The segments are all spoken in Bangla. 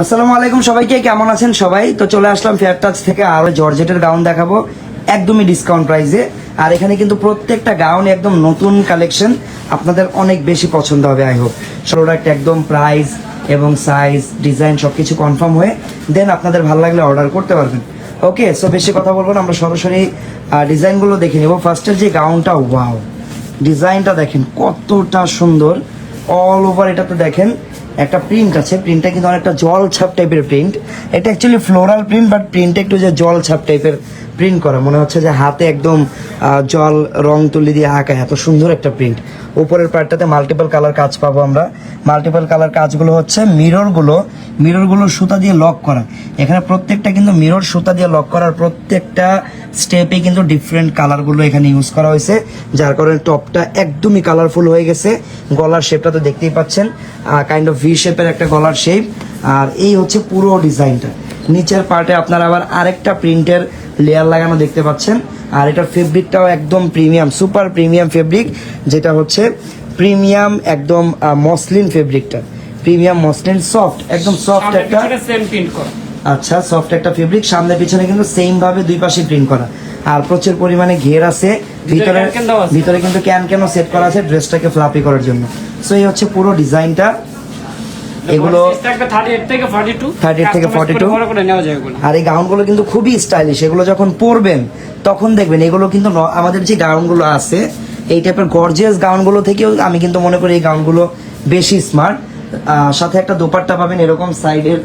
আসসালামু আলাইকুম সবাইকে, কেমন আছেন সবাই? তো চলে আসলাম ফেয়ার টাচ থেকে আরো জর্জেটের গাউন দেখাবো একদমই ডিসকাউন্ট প্রাইসে। আর এখানে কিন্তু প্রত্যেকটা গাউন একদম নতুন কালেকশন, আপনাদের অনেক বেশি পছন্দ হবে আই হোপ। প্রোডাক্ট একদম প্রাইস এবং সাইজ ডিজাইন সবকিছু কনফার্ম হয়ে দেন আপনাদের ভালো লাগলে অর্ডার করতে পারবেন। ওকে, সো বেশি কথা বলবো না, আমরা সরাসরি ডিজাইনগুলো দেখে নেব। ফার্স্টের যে গাউনটা, ওয়াও ডিজাইনটা দেখেন কতটা সুন্দর, অল ওভার এটাতে দেখেন একটা প্রিন্ট আছে। প্রিন্টটা কিন্তু অনেকটা জল ছাপ টাইপের প্রিন্ট। এটা অ্যাকচুয়ালি ফ্লোরাল প্রিন্ট, বাট প্রিন্টটা একটু যে জল ছাপ টাইপের প্রিন্ট করা, মনে হচ্ছে যে হাতে একদম জল রং তুলি দিয়ে আঁকা, এত সুন্দর একটা প্রিন্ট। উপরের পার্টটাতে মাল্টিপল কালার কাজ পাবো আমরা। মাল্টিপল কালার কাজগুলো হচ্ছে মিররগুলো সুতা দিয়ে লক করা। এখানে প্রত্যেকটা কিন্তু মিরর সুতা দিয়ে লক করার, প্রত্যেকটা স্টেপে কিন্তু ডিফারেন্ট কালারগুলো এখানে ইউজ করা হয়েছে, যার কারণে টপটা একদমই কালারফুল হয়ে গেছে। গলার শেপটা তো দেখতেই পাচ্ছেন, কাইন্ড অফ ভি শেপের একটা গলার শেপ। আর এই হচ্ছে পুরো ডিজাইনটা। নিচের পার্টে আপনারা আবার আরেকটা প্রিন্টের লেয়ার লাগানো দেখতে পাচ্ছেন। আর এটার ফেব্রিকটাও একদম প্রিমিয়াম, সুপার প্রিমিয়াম ফেব্রিক, যেটা হচ্ছে প্রিমিয়াম একদম মসলিন ফেব্রিকটা, প্রিমিয়াম মসলিন সফট, একদম সফট একটা। আচ্ছা, সফট একটা ফেব্রিক, সামনে পিছনে কিন্তু সেম ভাবে দুই পাশে প্রিন্ট করা। আর প্রচুর পরিমাণে ঘের আছে ভিতরে কিন্তু ক্যানও সেট করা আছে ড্রেসটাকে ফ্লাপি করার জন্য। সো এই হচ্ছে পুরো ডিজাইনটা। এগুলো 38 থেকে 42। আর এই গাউনগুলো কিন্তু খুবই স্টাইলিশ। এগুলো যখন পরবেন তখন দেখবেন এগুলো কিন্তু আমাদের যে গাউনগুলো আছে এই টাইপের গর্জিয়াস গাউনগুলো থেকেও আমি কিন্তু মনে করি এই গাউনগুলো বেশি স্মার্ট। সাথে একটা দোপাট্টা পাবেন এরকম সাইডের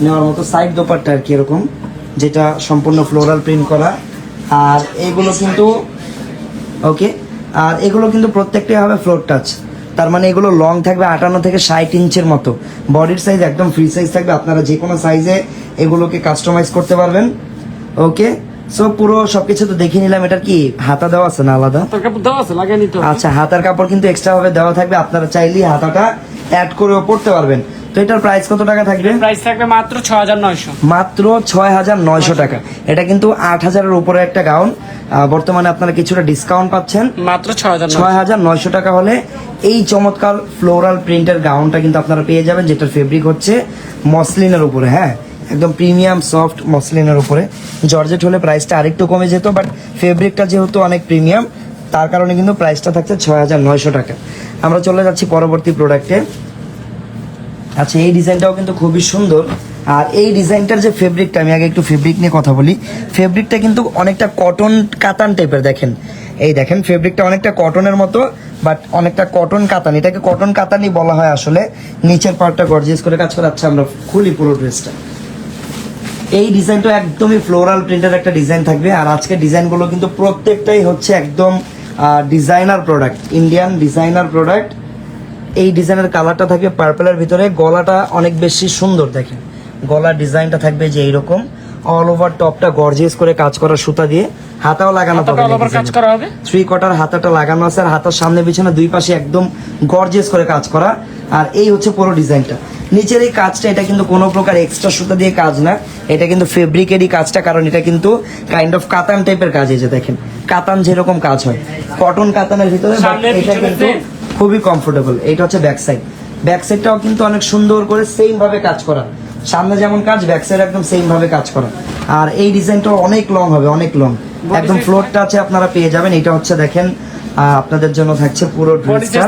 নেওয়ার মতো, সাইড দোপাট্টা আর কি এরকম, যেটা সম্পূর্ণ ফ্লোরাল প্রিন্ট করা। আর এগুলো কিন্তু ওকে, আর এগুলো কিন্তু প্রত্যেকটাই হবে ফ্লোর টাচ। তার মানে এগুলো লং থাকবে 58 থেকে 60 ইঞ্চের মতো। বডির সাইজ একদম ফ্রি সাইজ থাকবে, আপনারা যে কোনো সাইজে এগুলোকে কাস্টমাইজ করতে পারবেন। ওকে, সো পুরো সবকিছু তো দেখে নিলাম। এটার কি হাতা দেওয়া আছে না আলাদা? আচ্ছা, হাতার কাপড় কিন্তু এক্সট্রা ভাবে দেওয়া থাকবে, আপনারা চাইলেই হাতাটা অ্যাড করেও পড়তে পারবেন। তো এটার প্রাইস কত টাকা থাকবে? প্রাইস থাকবে মাত্র 6900। মাত্র 6900 টাকা। এটা কিন্তু 8000-এর উপরে একটা গাউন। বর্তমানে আপনারা কিছুটা ডিসকাউন্ট পাচ্ছেন, মাত্র 6900 টাকা হলে এই চমৎকার ফ্লোরাল প্রিন্টের গাউনটা কিন্তু আপনারা পেয়ে যাবেন, যেটার ফেব্রিক হচ্ছে মসলিনের উপরে। হ্যাঁ, একদম প্রিমিয়াম সফট মসলিনের উপরে। জর্জেট হলে প্রাইসটা আরেকটু কমে যেত, বাট ফেব্রিকটা যেহেতু অনেক প্রিমিয়াম তার কারণে কিন্তু প্রাইসটা থাকছে 6900 টাকা। আমরা চলে যাচ্ছি পরবর্তী প্রোডাক্টে। আচ্ছা, এই ডিজাইনটাও কিন্তু খুবই সুন্দর। আর এই ডিজাইনটার যে ফেব্রিকটা, আমি আগে একটু ফেব্রিক নিয়ে কথা বলি। ফেব্রিকটা কিন্তু অনেকটা কটন কাতান টাইপের, দেখেন এই দেখেন ফেব্রিকটা অনেকটা কটনের মতো, বাট অনেকটা কটন কাতান, এটাকে কটন কাতানই বলা হয় আসলে। নিচের পার্টটা গর্জিয়াস করে কাজ করে। আচ্ছা, আমরা খুলি পুরো ড্রেসটা। এই ডিজাইনটা একদমই ফ্লোরাল প্রিন্টের একটা ডিজাইন থাকবে। আর আজকের ডিজাইনগুলো কিন্তু প্রত্যেকটাই হচ্ছে একদম designer product, Indian designer product. এই ডিজাইনের কালারটা থাকবে পার্পলের ভিতরে। গলাটা অনেক বেশি সুন্দর, দেখেন গলার ডিজাইনটা থাকবে যে এইরকম, অল ওভার টপটা গর্জিয়াস করে কাজ করা সুতা দিয়ে। হাতাও লাগানো পাবে, 3 কোয়ার্টার হাতাটা লাগানো আছে। আর হাতার সামনে পিছনে দুই পাশে একদম গর্জিয়াস করে কাজ করা। আর এই হচ্ছে পুরো ডিজাইনটা। নিচের এই কাজটা, এটা কিন্তু কোনো প্রকার এক্সট্রা সুতা দিয়ে কাজ না, এটা কিন্তু ফেব্রিকেরই কাজটা, কারণ এটা কিন্তু কাইন্ড অফ কাতান টাইপের কাজ। এই যে দেখেন কাতান যেরকম কাজ হয় কটন কাতানের ভিতরে, এটা কিন্তু খুবই কমফোর্টেবল। এটা হচ্ছে ব্যাক সাইড। ব্যাক সাইডটাও কিন্তু অনেক সুন্দর করে সেম ভাবে কাজ করা, সামনে যেমন কাজ ব্যাক সাইড একদম সেম ভাবে কাজ করা। আর এই ডিজাইনটাও অনেক লং হবে, অনেক লং, একদম ফ্লোর টাচে আপনারা পেয়ে যাবেন। এটা হচ্ছে দেখেন আপনাদের জন্য থাকছে পুরো ড্রেসটা।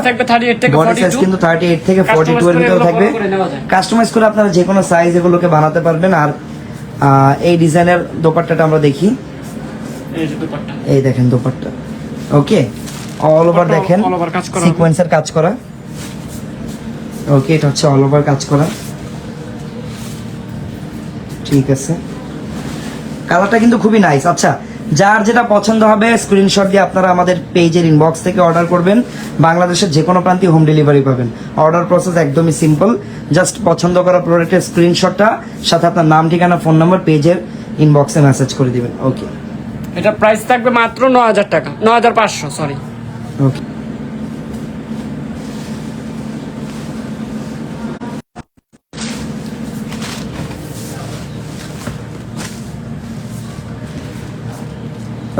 বডি সাইজ কিন্তু 38 থেকে 42 এর ভিতরে থাকবে। কাস্টমাইজ করে আপনারা যে কোনো সাইজ এগুলোকে বানাতে পারবেন। আর এই ডিজাইনের দোপাট্টাটা আমরা দেখি। এই দেখেন দোপাট্টা, ওকে অল ওভার দেখেন সিকোয়েন্সের কাজ করা। ওকে, এটা হচ্ছে অল ওভার কাজ করা, ঠিক আছে। কালারটা কিন্তু খুবই নাইস। আচ্ছা, যার যেটা পছন্দ হবে স্ক্রিনশট দিয়ে আপনারা আমাদের পেজের ইনবক্স থেকে অর্ডার করবেন। বাংলাদেশের যে কোনো প্রান্তে হোম ডেলিভারি পাবেন। অর্ডার প্রসেস একদমই সিম্পল, জাস্ট পছন্দ করা প্রোডাক্টের স্ক্রিনশটটা সাথে আপনার নাম, ঠিকানা, ফোন নাম্বার পেজের ইনবক্সে মেসেজ করে দিবেন। ওকে, এটা প্রাইস থাকবে মাত্র 9000 টাকা, 9500 সরি। ওকে,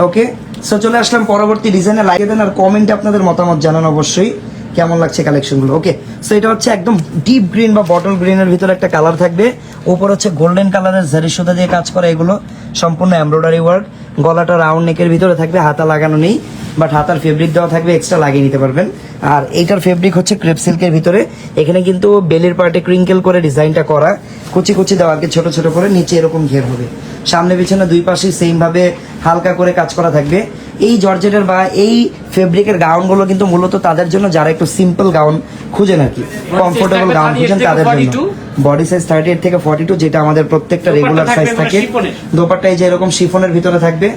ওকে, সো চলে আসলাম পরবর্তী ডিজাইনে। লাগিয়ে দেন আর কমেন্টে আপনাদের মতামত জানান অবশ্যই। কেমন লাগছে কালেকশনগুলো। ওকে, সো এটা হচ্ছে একদম ডিপ গ্রিন বা বটল গ্রিনের ভিতরে একটা কালার থাকবে, উপর হচ্ছে গোল্ডেন কালারের জারি সুতা দিয়ে কাজ করা, এগুলো সম্পূর্ণ এমব্রয়ডারি ওয়ার্ক। গলাটা রাউন্ড নেকের ভিতরে থাকবে, হাতা লাগানো নেই, বাট হাতার ফেব্রিক দেওয়া থাকবে, এক্সট্রা লাগিয়ে নিতে পারবেন। আর এইটার ফেব্রিক হচ্ছে ক্রেপ সিল্কের ভিতরে, এখানে কিন্তু বেলির পার্টে ক্রিঙ্কেল করে ডিজাইনটা করা, কুচি কুচি দেওয়া আর কি, ছোট ছোট করে, নিচে এরকম ঘের হবে, সামনে পিছনে দুই পাশে সেম ভাবে হালকা করে কাজ করা থাকবে। এই জর্জেটের বা এই ফেব্রিকের গাউনগুলো কিন্তু মূলত তাদের জন্য যারা একটু সিম্পল গাউন খুঁজেন আর কি, কমফোর্টেবল গাউন খুঁজেন তাদের জন্য। বডি সাইজ 38 থেকে 42, যেটা আমাদের প্রত্যেকটা রেগুলার সাইজ থাকে। দোপাট্টা এই যে এরকম শিফনের ভিতরে থাকবে,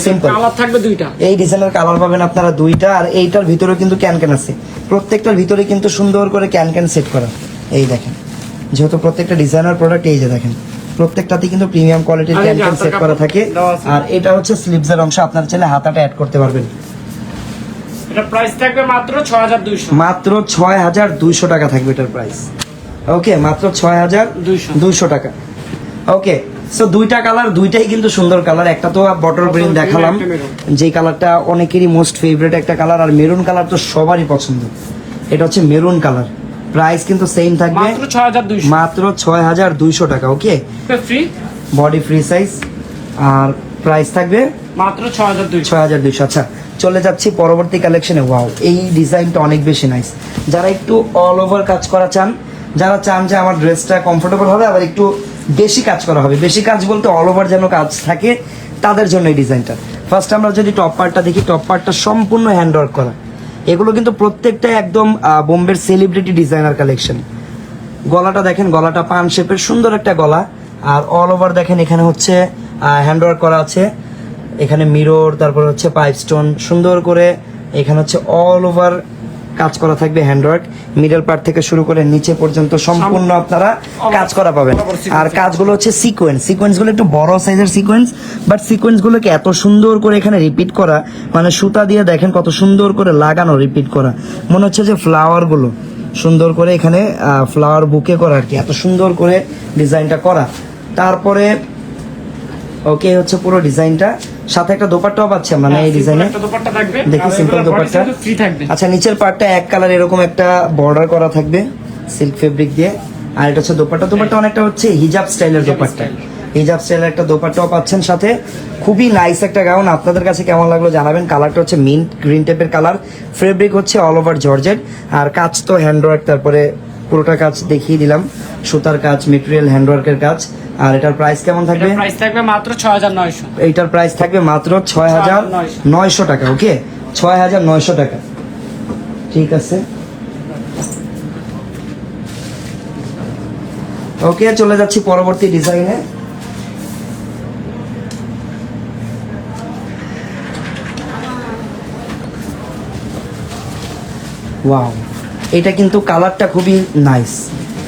সিম্পল কালার থাকবে দুইটা। এই ডিজাইনের কালার পাবেন আপনারা দুইটা। আর এইটার ভিতরে কিন্তু ক্যান আছে, প্রত্যেকটার ভিতরে কিন্তু সুন্দর করে ক্যান সেট করা। এই দেখেন, যেহেতু প্রত্যেকটা ডিজাইনার প্রোডাক্ট, এই যে দেখেন প্রত্যেকটাতে কিন্তু প্রিমিয়াম কোয়ালিটির ক্যান সেট করা থাকে। আর এটা হচ্ছে স্লিভসের অংশ, আপনার চাইলে হাতাটা অ্যাড করতে পারবেন। এটা প্রাইস থাকবে মাত্র 6200, মাত্র 6200 টাকা থাকবে এটার প্রাইস। ওকে, মাত্র 6200 টাকা। ওকে, সো দুইটা কালার, দুইটাই কিন্তু সুন্দর কালার। একটা তো বটল গ্রিন দেখালাম, যে কালারটা অনেকেরই মোস্ট ফেভারিট একটা কালার, আর মেরুন কালার তো সবারই পছন্দ। এটা হচ্ছে মেরুন কালার, প্রাইস কিন্তু সেম থাকবে মাত্র 6200, মাত্র 6200 টাকা। ওকে, ফ্রি, বডি ফ্রি সাইজ, আর প্রাইস থাকবে মাত্র 6200। 6200। আচ্ছা, চলে যাচ্ছি পরবর্তী কালেকশনে। ওয়াও, এই ডিজাইনটা অনেক বেশি নাইস। যারা একটু অল ওভার কাজ করা চান, যারা চান যে আমার ড্রেসটা কমফোর্টেবল হবে আবার একটু বেশি কাজ করা হবে, বেশি কাজ বলতে অল ওভার যেন কাজ থাকে, তাদের জন্য এই ডিজাইনটা। ফার্স্ট আমরা যদি টপ পার্টটা দেখি, টপ পার্টটা সম্পূর্ণ হ্যান্ডওয়ার্ক করা। এগুলো কিন্তু প্রত্যেকটাই একদম বোম্বের সেলিব্রিটি ডিজাইনার কালেকশন। গলাটা দেখেন, গলাটা পান শেপের সুন্দর একটা গলা, আর অল ওভার দেখেন এখানে হচ্ছে হ্যান্ডওয়ার্ক করা আছে, এখানে মিরর, তারপর হচ্ছে পাইপ স্টোন সুন্দর করে, এখানে হচ্ছে অল ওভার কাজ করা থাকবে হ্যান্ডওয়ার্ক, মিডল পার্ট থেকে শুরু করে নিচে পর্যন্ত সম্পূর্ণ আপনারা কাজ করা পাবেন। আর কাজগুলো হচ্ছে সিকোয়েন্সগুলো একটু বড় সাইজের সিকোয়েন্স, বাট সিকোয়েন্সগুলোকে এত সুন্দর করে এখানে রিপিট করা, মানে সুতা দিয়ে দেখেন কত সুন্দর করে লাগানো, রিপিট করা, মনে হচ্ছে যে ফ্লাওয়ারগুলো সুন্দর করে এখানে ফ্লাওয়ার বুকে করা আর কি, এত সুন্দর করে ডিজাইনটা করা। তারপরে ওকে, হচ্ছে পুরো ডিজাইনটা, সাথে একটা দোপাট্টাও পাচ্ছি আমরা না এই ডিজাইনে, দেখি সিম্পল দোপাট্টা। আচ্ছা, নিচের পার্টটা এক কালার এরকম একটা বর্ডার করা থাকবে সিল্ক ফেব্রিক দিয়ে, আর এটা হচ্ছে দোপাট্টা। দোপাট্টা অনেকটা হচ্ছে হিজাব স্টাইলের দোপাট্টা, হিজাব স্টাইলের একটা দোপাট্টাও পাচ্ছেন সাথে। খুবই নাইস একটা গাউন, আপনাদের কাছে কেমন লাগলো জানাবেন। কালারটা হচ্ছে মিন্ট গ্রিন টাইপের কালার, ফেব্রিক হচ্ছে অল ওভার জর্জেট, আর কাজ তো হ্যান্ডওয়ার্ক, তারপরে পুরোটা কাজ দেখিয়ে দিলাম, সুতার কাজ, মেটেরিয়াল হ্যান্ডওয়ার্কের কাজ। আর এটার প্রাইস কেমন থাকবে? প্রাইস থাকবে মাত্র 6900। এইটার প্রাইস থাকবে মাত্র 6900 টাকা। ওকে, 6900 টাকা, ঠিক আছে। ওকে, চলে যাচ্ছি পরবর্তী ডিজাইনে। ওয়াও, এটা কিন্তু কালারটা খুবই নাইস।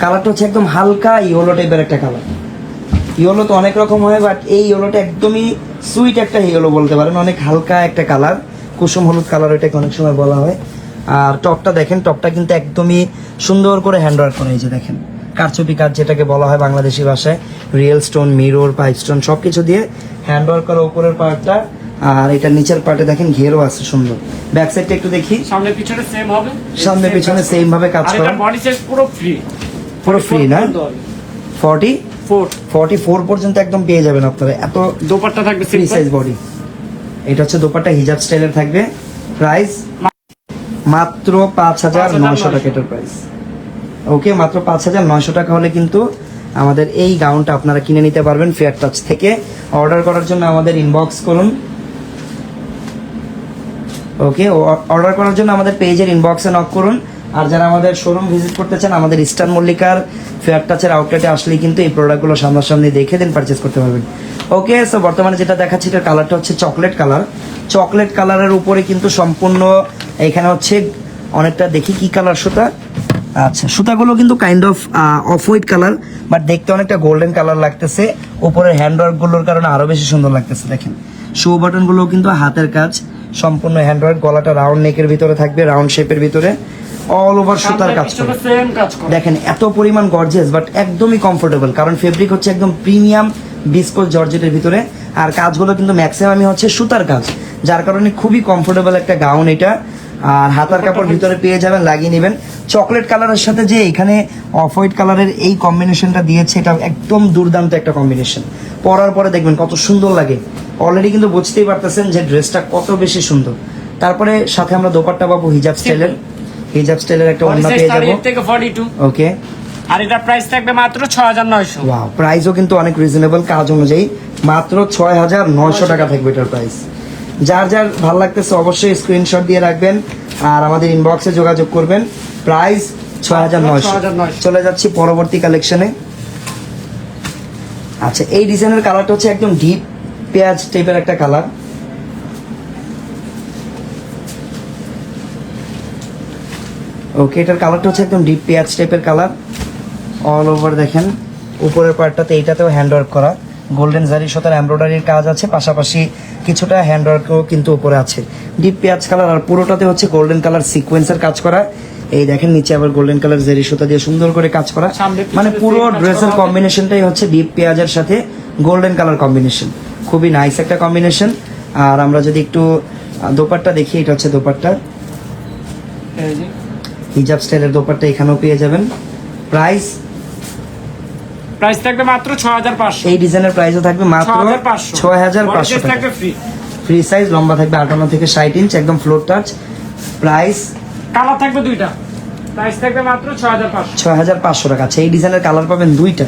কালারটা হচ্ছে একদম হালকা ইয়েলো টাইপের একটা কালার। ইয়েলো তো অনেক রকম হয়, বাট এই ইয়েলোটা একদমই সুইট একটা ইয়েলো বলতে পারেন, অনেক হালকা একটা কালার, কুসুম হলুদ কালার এটাকে অনেক সময় বলা হয়। আর টপটা দেখেন, টপটা কিন্তু একদমই সুন্দর করে হ্যান্ডওয়ার্ক করা, এই যে দেখেন কারচুপি কাজ যেটাকে বলা হয় বাংলাদেশি ভাষায়, real stone, mirror, pipe stone সবকিছু দিয়ে হ্যান্ডওয়ার্ক করা উপরের পার্টটা। আর এটা নিচের পার্টে দেখেন ঘেরও আছে সুন্দর। ব্যাক সাইডটা একটু দেখি, সামনে পিছনে সেম হবে, সামনে পিছনে সেম ভাবে কাজ করা, বডি সাইজ পুরো ফ্রি, পুরো ফ্রি না? 44 পর্যন্ত একদম পেয়ে যাবেন আপনারা। এত দোপাট্টা থাকবে ফ্রি সাইজ বডি। এটা হচ্ছে দোপাট্টা হিজাব স্টাইলের থাকবে, প্রাইস মাত্র 5900 টাকা এটার প্রাইস। ওকে, মাত্র 5900 টাকা হলে কিন্তু আমাদের এই গাউনটা আপনারা কিনে নিতে পারবেন ফেয়ার টাচ থেকে। অর্ডার করার জন্য আমাদের ইনবক্স করুন। ওকে, অর্ডার করার জন্য আমাদের পেজের ইনবক্সে নক করুন। আর যারা আমাদের শোরুম ভিজিট করতে চান, আমাদের ইস্টার্ন মল্লিকার ফেয়ার টাচের আউটলেটে আসলেই কিন্তু এই প্রোডাক্টগুলো সামনাসামনি দেখে দেন পারচেস করতে পারবেন। ওকে, সো বর্তমানে যেটা দেখাচ্ছি এটার কালারটা হচ্ছে চকলেট কালার। চকলেট কালারের উপরে কিন্তু সম্পূর্ণ এখানে হচ্ছে অনেকটা, দেখি কি কালার সুতা। আচ্ছা, সুতাগুলো কিন্তু kind of off white colour, but দেখতে অনেকটা গোল্ডেন কালার লাগতেছে। উপরের হ্যান্ডওয়ার্কগুলোর কারণে আরো বেশি সুন্দর লাগতেছে। দেখেন শো বাটনগুলো কিন্তু হাতের কাজ, সম্পূর্ণ হ্যান্ডওয়ার্ক, গলাটা রাউন্ড নেকের ভিতরে থাকবে, রাউন্ড শেপের ভিতরে অল ওভার সুতার কাজ করে। দেখেন এত পরিমাণ গর্জিয়াস, বাট একদমই কমফোর্টেবল, কারণ ফেব্রিক হচ্ছে একদম প্রিমিয়াম বিস্কোস জর্জেটের ভিতরে। আর কাজগুলো কিন্তু ম্যাক্সিমামই হচ্ছে সুতার কাজ, যার কারণে খুবই কমফোর্টেবল একটা গাউন এটা। আর হাতার কাপড় ভিতরে পেয়ে যাবেন, লাগিয়ে নেবেন। চকলেট কালারের সাথে যে এখানে অফ হোয়াইট কালারের এই কম্বিনেশনটা দিয়েছে, এটা একদম দুর্দান্ত একটা কম্বিনেশন। পরার পরে দেখবেন কত সুন্দর লাগে। অলরেডি কিন্তু বুঝতেই পারতেছেন যে ড্রেসটা কত বেশি সুন্দর। তারপরে সাথে আমরা দোপাট্টা পাবো হিজাব স্টাইলের, একটা ওড়না পেয়ে যাবো। থেকে 42। ওকে, আর এটার প্রাইস থাকবে মাত্র 6900। ওয়াও, প্রাইসও কিন্তু অনেক রিজনেবল, কাজ অনুযায়ী মাত্র 6900 টাকা থাকবে এটার প্রাইস। যার যার ভালো লাগতেছে অবশ্যই স্ক্রিনশট দিয়ে রাখবেন আর আমাদের ইনবক্সে যোগাযোগ করবেন। প্রাইস 6900। চলে যাচ্ছি পরবর্তী কালেকশনে। আচ্ছা, এই ডিজাইনের কালারটা হচ্ছে একদম ডিপ পেঁয়াজ টাইপের একটা কালার। ওকে, এটার কালারটা হচ্ছে একদম ডিপ পেঁয়াজ টাইপের কালার। অল ওভার দেখেন উপরের পার্টটাতে এইটাতেও হ্যান্ডওয়ার্ক করা, গোল্ডেন জারি সুতার এমব্রয়ডারির কাজ আছে, পাশাপাশি কিছুটা হ্যান্ডওয়ার্কও কিন্তু উপরে আছে। ডিপ পেঁয়াজ কালার, আর পুরোটাতে হচ্ছে গোল্ডেন কালার সিকোয়েন্সের কাজ করা। এই দেখেন নিচে আবার গোল্ডেন কালার জারি সুতা দিয়ে সুন্দর করে কাজ করা, মানে পুরো ড্রেসের কম্বিনেশনটাই হচ্ছে ডিপ পেঁয়াজের সাথে গোল্ডেন কালার কম্বিনেশন। খুবই নাইস একটা কম্বিনেশন। আর আমরা যদি একটু দোপাট্টা দেখি, এটা হচ্ছে দোপাট্টা, হিজাব স্টাইলের দোপাট্টা এখানেও পেয়ে যাবেন। প্রাইস থাকবে মাত্র 6500। এই ডিজাইনের প্রাইসও থাকবে মাত্র 6500 টাকা। ফ্রি সাইজ, লম্বা থাকবে 58 থেকে 60 ইঞ্চ, একদম ফ্লোর টাচ। প্রাইস কালার থাকবে দুইটা, প্রাইস থাকবে মাত্র 6500 টাকা। আচ্ছা, এই ডিজাইনের কালার পাবেন দুইটা,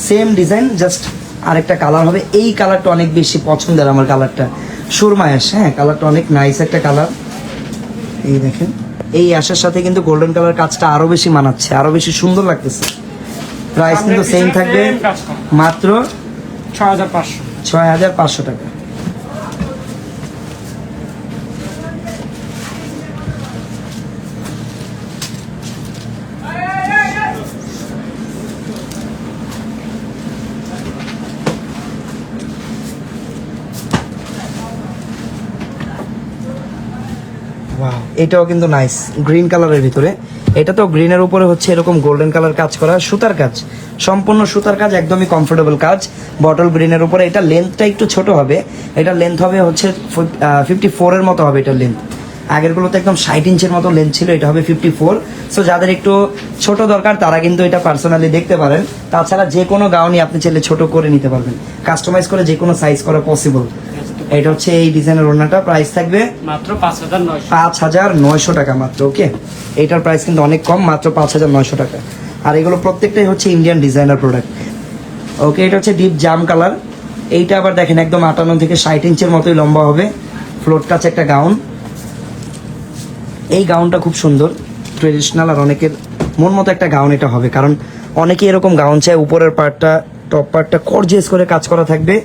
সেম ডিজাইন, জাস্ট আরেকটা কালার হবে। এই কালারটা অনেক বেশি পছন্দের আমার, কালারটা সুরমা অ্যাশ। হ্যাঁ, কালারটা অনেক নাইস একটা কালার। এই দেখেন এই অ্যাশের সাথে কিন্তু গোল্ডেন কালার কাজটা আরো বেশি মানাচ্ছে, আরো বেশি সুন্দর লাগতেছে। প্রাইস কিন্তু সেম থাকবে মাত্র 6500 টাকা। এটাও কিন্তু নাইস, গ্রিন কালারের ভিতরে। এটা তো গ্রিনের উপরে হচ্ছে এরকম গোল্ডেন কালার কাজ করা, সুতার কাজ, সম্পূর্ণ সুতার কাজ, একদমই কমফোর্টেবল কাজ। বটল গ্রিনের উপরে। এটা লেন্থটা একটু ছোট হবে, এটা লেন্থ হবে হচ্ছে 54 এর মতো হবে এটার লেন্থ। আগেরগুলোতে একদম 60 ইঞ্চের মতো লেন্থ ছিল, এটা হবে 54। সো যাদের একটু ছোট দরকার তারা কিন্তু এটা পার্সোনালি দেখতে পারেন। তাছাড়া যে কোনো গাউনই আপনি চাইলে ছোট করে নিতে পারবেন, কাস্টমাইজ করে যে কোনো সাইজ করা পসিবল। এটা হচ্ছে এই ডিজাইনের ওড়নাটা, প্রাইস থাকবে মাত্র 5900। 5900 টাকা মাত্র। ওকে, এটার প্রাইস কিন্তু অনেক কম, মাত্র 5900 টাকা। আর এগুলো প্রত্যেকটাই হচ্ছে ইন্ডিয়ান ডিজাইনার প্রোডাক্ট। ওকে, এটা হচ্ছে ডিপ জাম কালার। এইটা আবার দেখেন একদম 58 থেকে 60 ইঞ্চের মতোই লম্বা হবে, ফ্লোর টাচ একটা গাউন। এই গাউনটা খুব সুন্দর, ট্রেডিশনাল, আর অনেকের মন মতো একটা গাউন এটা হবে, কারণ অনেকে এরকম গাউন চায় উপরের পার্টটা, টপ পার্টটা গর্জিয়াস করে কাজ করা থাকবে,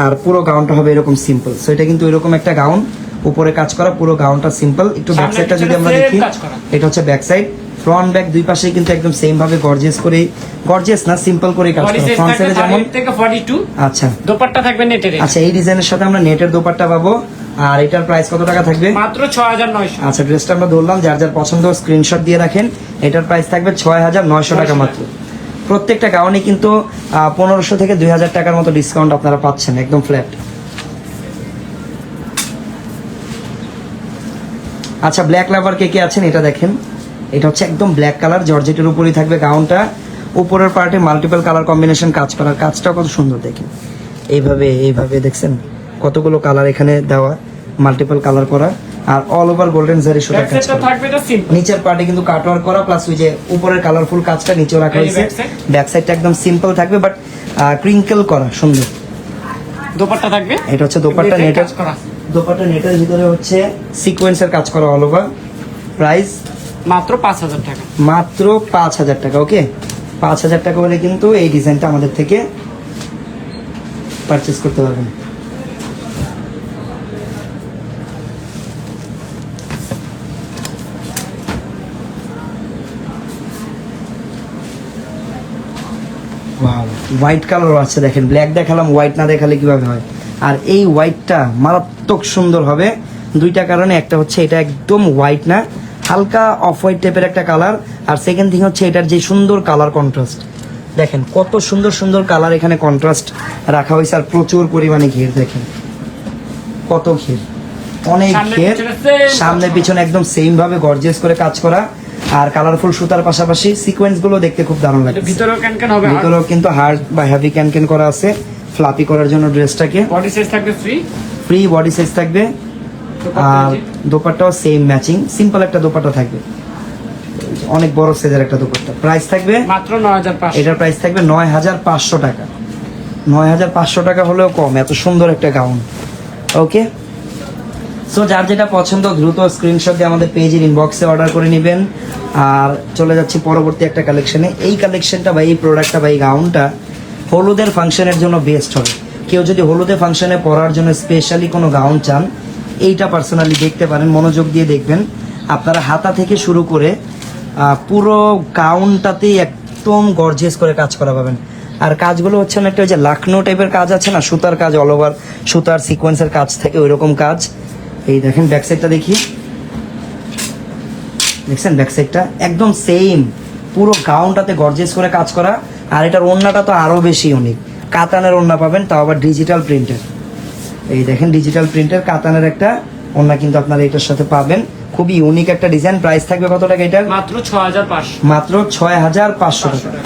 আর পুরো গাউনটা হবে এরকম সিম্পল। সো এটা কিন্তু এরকম একটা গাউন, উপরে কাজ করা, পুরো গাউনটা সিম্পল। একটু ব্যাক সাইডটা যদি আমরা দেখি, এটা হচ্ছে ব্যাক সাইড, ফ্রন্ট ব্যাক দুই পাশেই কিন্তু একদম সেম ভাবে গর্জিয়াস করে, গর্জিয়াস না সিম্পল করে কাজ করা। ফ্রন্ট সাইডে যেমন থেকে 42। আচ্ছা, দোপাট্টা থাকবে নেটের। আচ্ছা, এই ডিজাইনের সাথে আমরা নেটের দোপাট্টা পাবো। আর এটার প্রাইস কত টাকা থাকবে? মাত্র 6900। আচ্ছা, ড্রেসটা আমরা ধরলাম, যার যার পছন্দ স্ক্রিনশট দিয়ে রাখেন। এটার প্রাইস থাকবে 6900 টাকা মাত্র। প্রত্যেকটা গাউনে কিন্তু 1500 থেকে 2000 টাকার মতো ডিসকাউন্ট আপনারা পাচ্ছেন, একদম ফ্ল্যাট। আচ্ছা, ব্ল্যাক লাভার কে কে আছেন এটা দেখেন। এটা হচ্ছে একদম ব্ল্যাক কালার, জর্জেটের উপরেই থাকবে গাউনটা, উপরের পার্টে মাল্টিপল কালার কম্বিনেশন কাজ করার, কাজটা কত সুন্দর দেখেন। এইভাবে এইভাবে দেখছেন কতগুলো কালার এখানে দেওয়া, মাল্টিপল কালার করা, আর অল ওভার গোল্ডেন জারি সুতার কাজ করা। নিচের পার্টে কিন্তু কাটওয়ার্ক করা, প্লাস ওই যে উপরের কালারফুল কাজটা নিচেও রাখা হয়েছে। ব্যাক সাইডটা একদম সিম্পল থাকবে, বাট ক্রিঙ্কেল করা সুন্দর। দোপাট্টা থাকবে, এটা হচ্ছে দোপাট্টা নেটের, দোপাট্টা নেটের ভিতরে হচ্ছে সিকোয়েন্সের কাজ করা অল ওভার। প্রাইস মাত্র 5000 টাকা। মাত্র 5000 টাকা। ওকে, 5000 টাকা হলে কিন্তু এই ডিজাইনটা আমাদের থেকে পারচেজ করতে পারবেন। হোয়াইট কালারও আছে দেখেন, ব্ল্যাক দেখালাম, হোয়াইট না দেখালে কিভাবে হয়। আর এই হোয়াইটটা মারাত্মক সুন্দর হবে দুইটা কারণে। একটা হচ্ছে এটা একদম হোয়াইট না, হালকা অফ হোয়াইট টাইপের একটা কালার। আর সেকেন্ড থিং হচ্ছে এটার যে সুন্দর কালার কন্ট্রাস্ট, দেখেন কত সুন্দর সুন্দর কালার এখানে কন্ট্রাস্ট রাখা হয়েছে। আর প্রচুর পরিমাণে ঘির, দেখেন কত ঘির, অনেক সামনে ঘের, পিছনে same সামনে কাজ। পিছনে একদম সেম ভাবে গর্জিয়াস করে কাজ করা, আর কালারফুল সুতার পাশাপাশি সিকোয়েন্স গুলো দেখতে খুব দারুণ লাগে। ভিতরেও ক্যান হবে। ভিতরেও কিন্তু হার্ড বা হেভি ক্যান করা আছে ফ্লাপি করার জন্য ড্রেসটাকে। বডি সাইজ থাকবে ফ্রি। ফ্রি বডি সাইজ থাকবে, আর দোপাট্টাও সেম ম্যাচিং, সিম্পল একটা দোপাট্টা থাকবে, অনেক বড় সাইজের একটা দোপাট্টা। প্রাইস থাকবে মাত্র 9500। এটার প্রাইস থাকবে 9500 টাকা। 9500 টাকা হলেও কম, এত সুন্দর একটা গাউন। ওকে, সো যার যেটা পছন্দ দ্রুত স্ক্রিনশট দিয়ে আমাদের পেজের ইনবক্সে অর্ডার করে নেবেন। আর চলে যাচ্ছি পরবর্তী একটা কালেকশনে। এই কালেকশনটা বা এই প্রোডাক্টটা বা এই গাউনটা হলুদের ফাংশনের জন্য বেস্ট হবে। কেউ যদি হলুদের ফাংশনে পরার জন্য স্পেশালি কোনো গাউন চান, এইটা পার্সোনালি দেখতে পারেন, মনোযোগ দিয়ে দেখবেন। আপনারা হাতা থেকে শুরু করে পুরো গাউনটাতেই একদম গর্জিয়াস করে কাজ করা পাবেন। আর কাজগুলো হচ্ছে অনেকটা ওই যে লাখনৌ টাইপের কাজ আছে না, সুতার কাজ, অল ওভার সুতার সিকোয়েন্সের কাজ থেকে ওই রকম কাজ। এই দেখেন ব্যাক সাইডটা দেখি, দেখছেন ব্যাক সাইডটা একদম সেম, পুরো গাউনটাতে গর্জিয়াস করে কাজ করা। আর এটার ওড়নাটা তো আরো বেশি অনেক, কাতানের ওড়না পাবেন, তাও আবার ডিজিটাল প্রিন্টের। এই দেখেন ডিজিটাল প্রিন্টের কাতানের একটা ওড়না কিন্তু আপনারা এটার সাথে পাবেন, খুবই ইউনিক একটা ডিজাইন। প্রাইস থাকবে কত টাকা এটা? মাত্র 6500। মাত্র 6500 টাকা।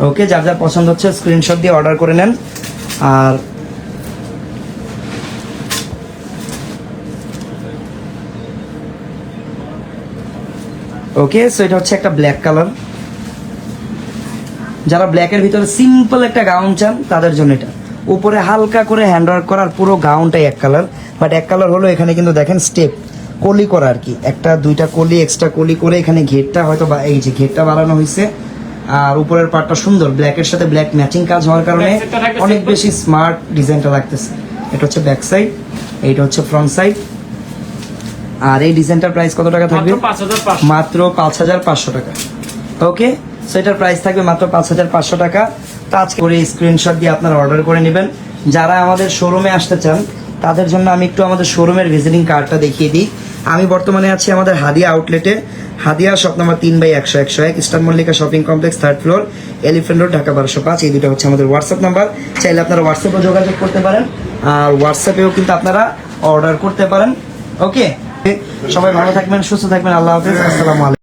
ওকে, যার যার পছন্দ হচ্ছে স্ক্রিনশট দিয়ে অর্ডার করে নেন। আর ওকে, সো এটা হচ্ছে একটা ব্ল্যাক কালার। যারা ব্ল্যাকের ভিতরে সিম্পল একটা গাউন চান তাদের জন্য এটা। উপরে হালকা করে হ্যান্ডওয়ার্ক করার, পুরো গাউনটাই এক কালার, বাট এক কালার হলো এখানে কিন্তু দেখেন স্টেপ কলি করা আর কি, একটা দুইটা কলি এক্সট্রা কলি করে এখানে ঘেরটা হয়তো বা এই যে ঘেরটা বাড়ানো হয়েছে। আর উপরের পার্টটা সুন্দর ব্ল্যাকের সাথে ব্ল্যাক ম্যাচিং কাজ হওয়ার কারণে Back side টা থাকবে অনেক simple। বেশি স্মার্ট ডিজাইনটা লাগতেছে। এটা হচ্ছে ব্যাক সাইড, এইটা হচ্ছে ফ্রন্ট সাইড। আর এই ডিজাইনটার প্রাইস কত টাকা থাকবে? মাত্র 5500। মাত্র 5500 টাকা। ওকে, সো এটার প্রাইস থাকবে মাত্র 5500 টাকা। তো আজকে করে স্ক্রিনশট দিয়ে আপনারা অর্ডার করে নেবেন। যারা আমাদের শোরুমে আসতে চান তাদের জন্য আমি একটু আমাদের শোরুমের ভিজিটিং কার্ডটা দেখিয়ে দিই। আমি বর্তমানে আছি আমাদের হাদিয়া আউটলেটে, হাদিয়া shop number 3/100/101, eastern Mallika shopping complex, 3rd floor, elephant road, Dhaka 1205। এই দুটো হচ্ছে আমাদের হোয়াটসঅ্যাপ নাম্বার, চাইলে আপনারা হোয়াটসঅ্যাপে যোগাযোগ করতে পারেন, আর হোয়াটসঅ্যাপেও কিন্তু আপনারা অর্ডার করতে পারেন। ওকে, সবাই ভালো থাকবেন, সুস্থ থাকবেন, আল্লাহ হাফেজ, আসসালামু আলাইকুম।